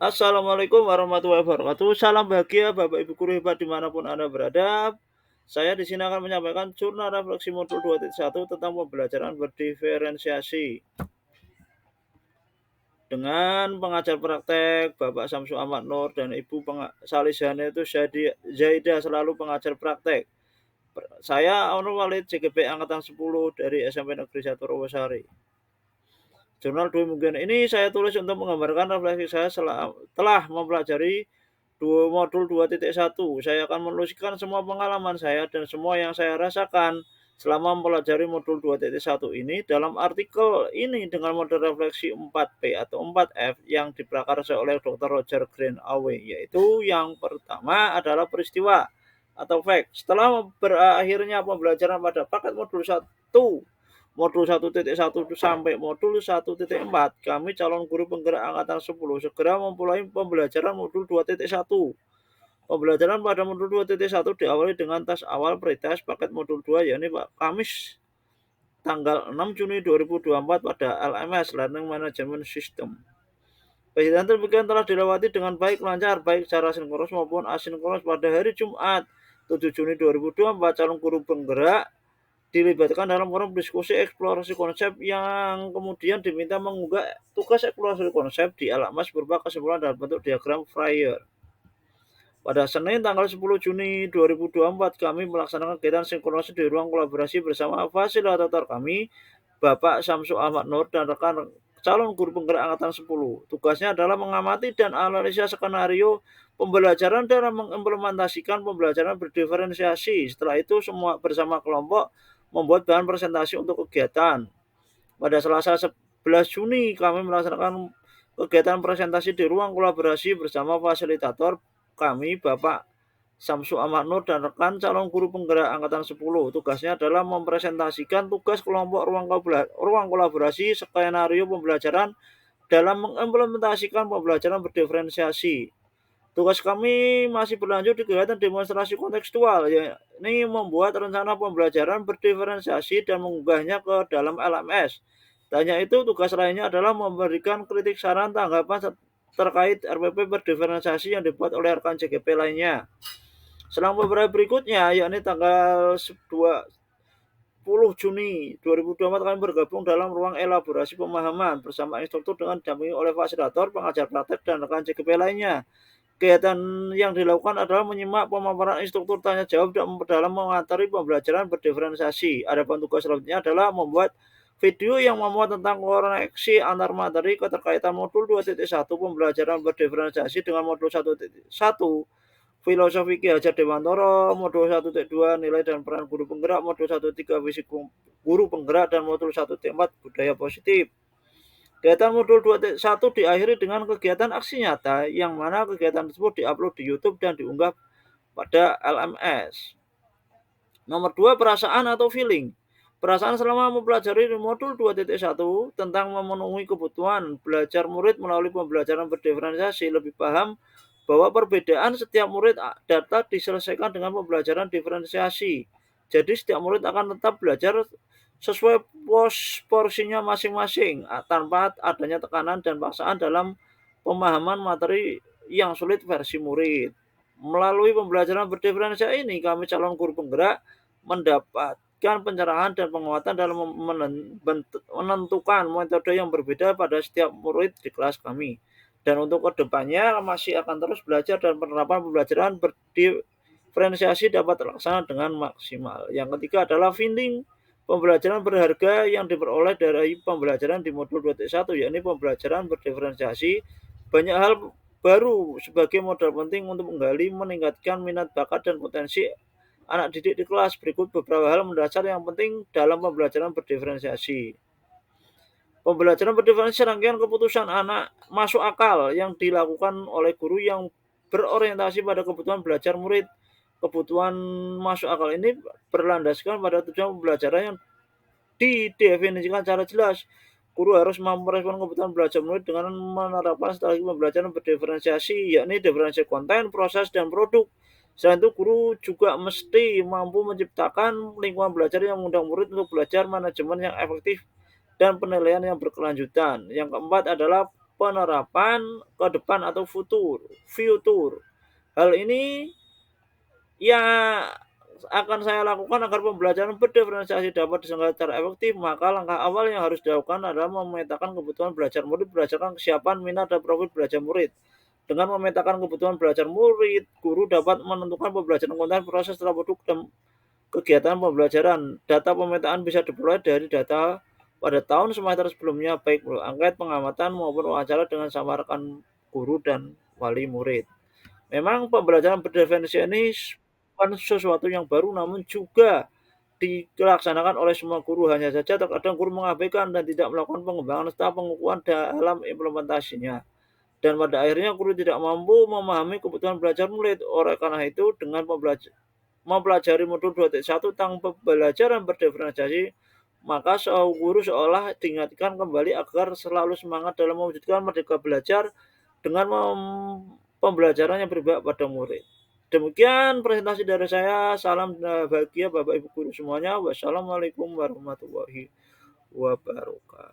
Assalamualaikum warahmatullahi wabarakatuh. Salam bahagia Bapak Ibu guru hebat dimanapun Anda berada. Saya di sini akan menyampaikan jurnal refleksi modul 2.1 tentang pembelajaran berdiferensiasi. Dengan pengajar praktek Bapak Samsu Ahmad Nur dan Ibu Salizane itu Zaidah selalu pengajar praktek. Saya Onur Walid CGP Angkatan 10 dari SMP Negeri 1 Rawasari. Jurnal Dwi Mungkin ini saya tulis untuk menggambarkan refleksi saya telah mempelajari modul 2.1. Saya akan menuliskan semua pengalaman saya dan semua yang saya rasakan selama mempelajari modul 2.1 ini dalam artikel ini dengan model refleksi 4P atau 4F yang diprakarsa oleh Dr. Roger Greenaway, yaitu yang pertama adalah peristiwa atau fact. Setelah berakhirnya pembelajaran pada paket modul 1 1.1 sampai modul 1.4, kami calon guru penggerak angkatan 10 segera memulai pembelajaran modul 2.1. Pembelajaran pada modul 2.1 diawali dengan tes awal pretest paket modul 2, yakni Kamis tanggal 6 Juni 2024 pada LMS Learning Management System. Kegiatan demikian telah dilewati dengan baik lancar, baik secara sinkronus maupun asinkronus. Pada hari Jumat 7 Juni 2024, calon guru penggerak dilibatkan dalam forum diskusi eksplorasi konsep yang kemudian diminta mengunggah tugas eksplorasi konsep di LMS berupa kesimpulan dalam bentuk diagram flyer. Pada Senin tanggal 10 Juni 2024, kami melaksanakan kegiatan sinkronasi di ruang kolaborasi bersama fasilitator kami, Bapak Samsu Ahmad Nur dan rekan calon guru penggerak angkatan 10. Tugasnya adalah mengamati dan analisa skenario pembelajaran dan mengimplementasikan pembelajaran berdiferensiasi. Setelah itu semua bersama kelompok membuat bahan presentasi untuk kegiatan. Pada Selasa 11 Juni kami melaksanakan kegiatan presentasi di ruang kolaborasi bersama fasilitator kami, Bapak Samsu Ahmad Nur dan rekan calon guru penggerak angkatan 10. Tugasnya adalah mempresentasikan tugas kelompok ruang kolaborasi skenario pembelajaran dalam mengimplementasikan pembelajaran berdiferensiasi. Tugas kami masih berlanjut di kegiatan demonstrasi kontekstual, yakni membuat rencana pembelajaran berdiferensiasi dan mengunggahnya ke dalam LMS. Tanya itu, tugas lainnya adalah memberikan kritik saran tanggapan terkait RPP berdiferensiasi yang dibuat oleh rekan CGP lainnya. Selang beberapa berikutnya, yakni tanggal 20 Juni 2024 kami bergabung dalam ruang elaborasi pemahaman bersama instruktur dengan didampingi oleh fasilitator, pengajar praktek, dan rekan CGP lainnya. Kegiatan yang dilakukan adalah menyimak pemaparan instruktur tanya jawab dan dalam mengatasi pembelajaran berdiferensiasi. Adapun tugas selanjutnya adalah membuat video yang memuat tentang koneksi antar materi keterkaitan modul 2.1 pembelajaran berdiferensiasi dengan modul 1.1 filosofi Ki Hajar Dewantara, modul 1.2 nilai dan peran guru penggerak, modul 1.3 fisik guru penggerak, dan modul 1.4 budaya positif. Kegiatan modul 2.1 diakhiri dengan kegiatan aksi nyata, yang mana kegiatan tersebut diupload di YouTube dan diunggah pada LMS. Nomor 2, perasaan atau feeling. Perasaan selama mempelajari modul 2.1 tentang memenuhi kebutuhan belajar murid melalui pembelajaran berdiferensiasi, lebih paham bahwa perbedaan setiap murid dapat diselesaikan dengan pembelajaran diferensiasi. Jadi setiap murid akan tetap belajar sesuai porsinya masing-masing tanpa adanya tekanan dan paksaan dalam pemahaman materi yang sulit versi murid. Melalui pembelajaran berdiferensiasi ini, kami calon guru penggerak mendapatkan pencerahan dan penguatan dalam menentukan metode yang berbeda pada setiap murid di kelas kami. Dan untuk kedepannya masih akan terus belajar dan penerapan pembelajaran berdiferensiasi dapat terlaksana dengan maksimal. Yang ketiga adalah feeling. Pembelajaran berharga yang diperoleh dari pembelajaran di modul 2.1, yakni pembelajaran berdiferensiasi. Banyak hal baru sebagai modal penting untuk menggali, meningkatkan minat bakat dan potensi anak didik di kelas. Berikut beberapa hal mendasar yang penting dalam pembelajaran berdiferensiasi. Pembelajaran berdiferensiasi rangkaian keputusan anak masuk akal yang dilakukan oleh guru yang berorientasi pada kebutuhan belajar murid. Kebutuhan masuk akal ini berlandaskan pada tujuan pembelajaran yang didefinisikan secara jelas. Guru harus mampu merespon kebutuhan belajar murid dengan menerapkan strategi pembelajaran berdiferensiasi, yakni diferensiasi konten, proses, dan produk. Selain itu, guru juga mesti mampu menciptakan lingkungan belajar yang mengundang murid untuk belajar manajemen yang efektif dan penilaian yang berkelanjutan. Yang keempat adalah penerapan ke depan atau futur. Hal ini yang akan saya lakukan agar pembelajaran berdiferensiasi dapat diselenggarakan secara efektif, maka langkah awal yang harus dilakukan adalah memetakan kebutuhan belajar murid berdasarkan kesiapan, minat, dan profil belajar murid. Dengan memetakan kebutuhan belajar murid, guru dapat menentukan pembelajaran konten, proses, produk, dan kegiatan pembelajaran. Data pemetaan bisa diperoleh dari data pada tahun semester sebelumnya, baik melalui angket, pengamatan, maupun wawancara dengan sama rekan guru dan wali murid. Memang pembelajaran berdiferensiasi ini bukan sesuatu yang baru, namun juga dilaksanakan oleh semua guru. Hanya saja terkadang guru mengabaikan dan tidak melakukan pengembangan serta pengukuhan dalam implementasinya. Dan pada akhirnya guru tidak mampu memahami kebutuhan belajar murid. Oleh karena itu, dengan mempelajari modul 2.1 tentang pembelajaran berdiferensiasi, maka guru seolah diingatkan kembali agar selalu semangat dalam mewujudkan merdeka belajar dengan pembelajaran yang berpihak pada murid. Demikian presentasi dari saya. Salam bahagia Bapak Ibu guru semuanya. Wassalamualaikum warahmatullahi wabarakatuh.